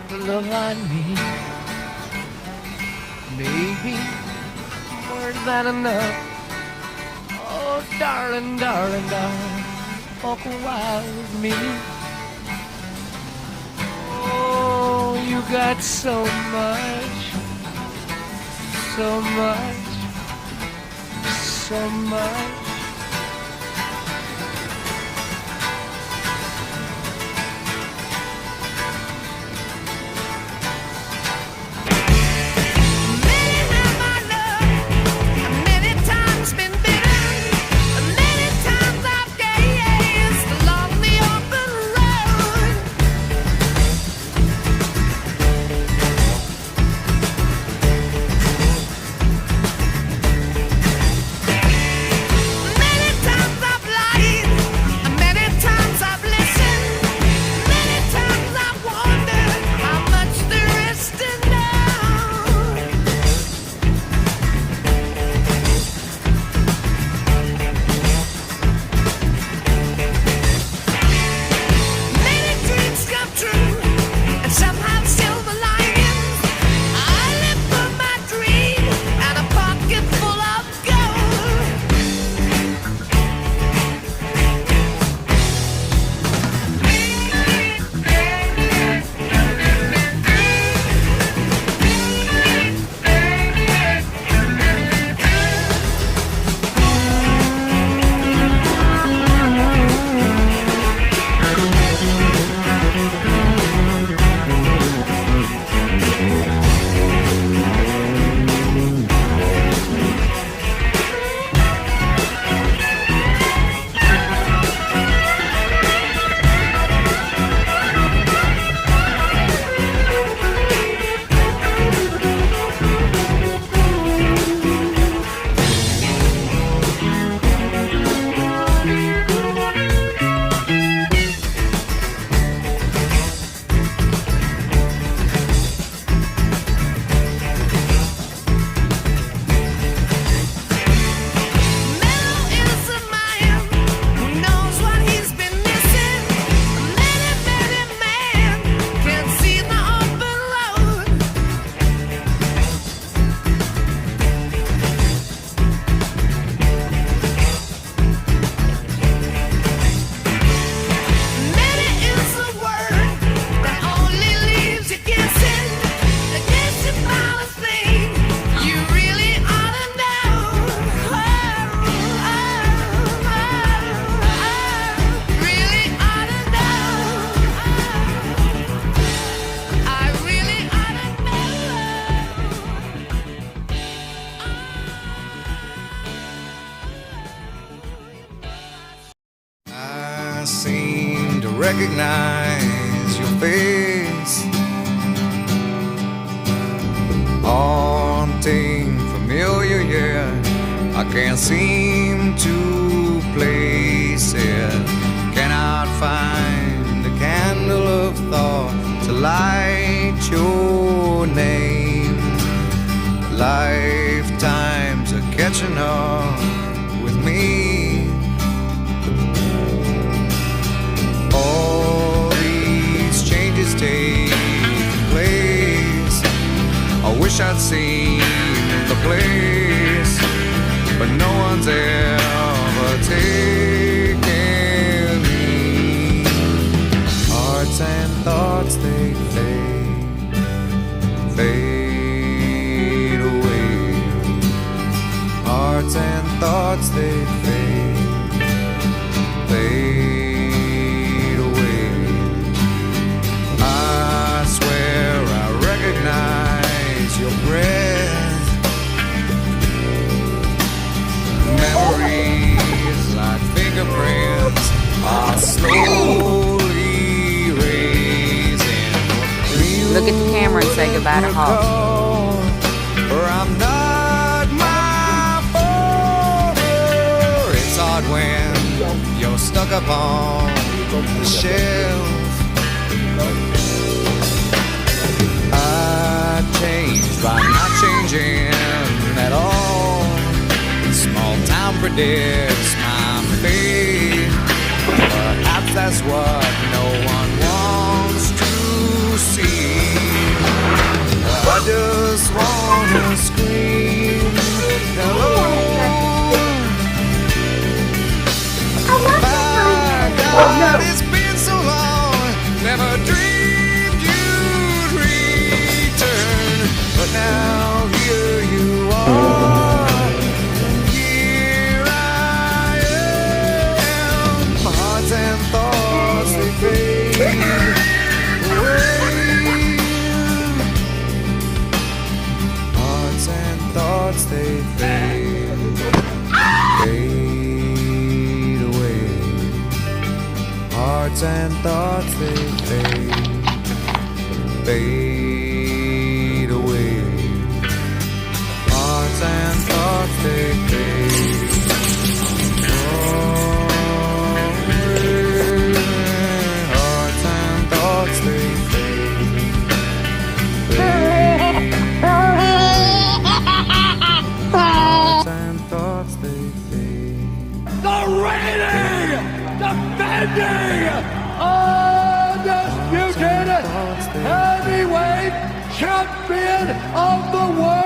got the love I need. Maybe more than enough. Oh, darling, darling, darling, walk a while with me. Oh, you got so much, so much, so much. I seem to recognize your face, haunting, familiar yet I can't seem to place it. Cannot find a candle of thought to light your name. Lifetimes are catching up with me. All these changes take place. I wish I'd seen the place, but no one's ever taken me. Hearts and thoughts, they fade away. Hearts and thoughts, they fade away. I swear I recognize your breath. Memories like fingerprints are slowly raising. Look at the camera and say goodbye to Hawk. Or I'm not my father. It's hard when you're stuck up on the shelf. I changed by not changing at all. Small town predicts my fate. Perhaps that's what no one wants to see. just wanna scream hello. My God, it's been so long. Never dreamed you'd return, but now here you are. Here I am. My hearts and thoughts they fade away. Hearts and thoughts they fade away. Hearts and thoughts they fade away. Hearts and thoughts they fade away. Hearts and thoughts they hearts and thoughts they fade. The reigning, defending, undisputed heavyweight champion of the world.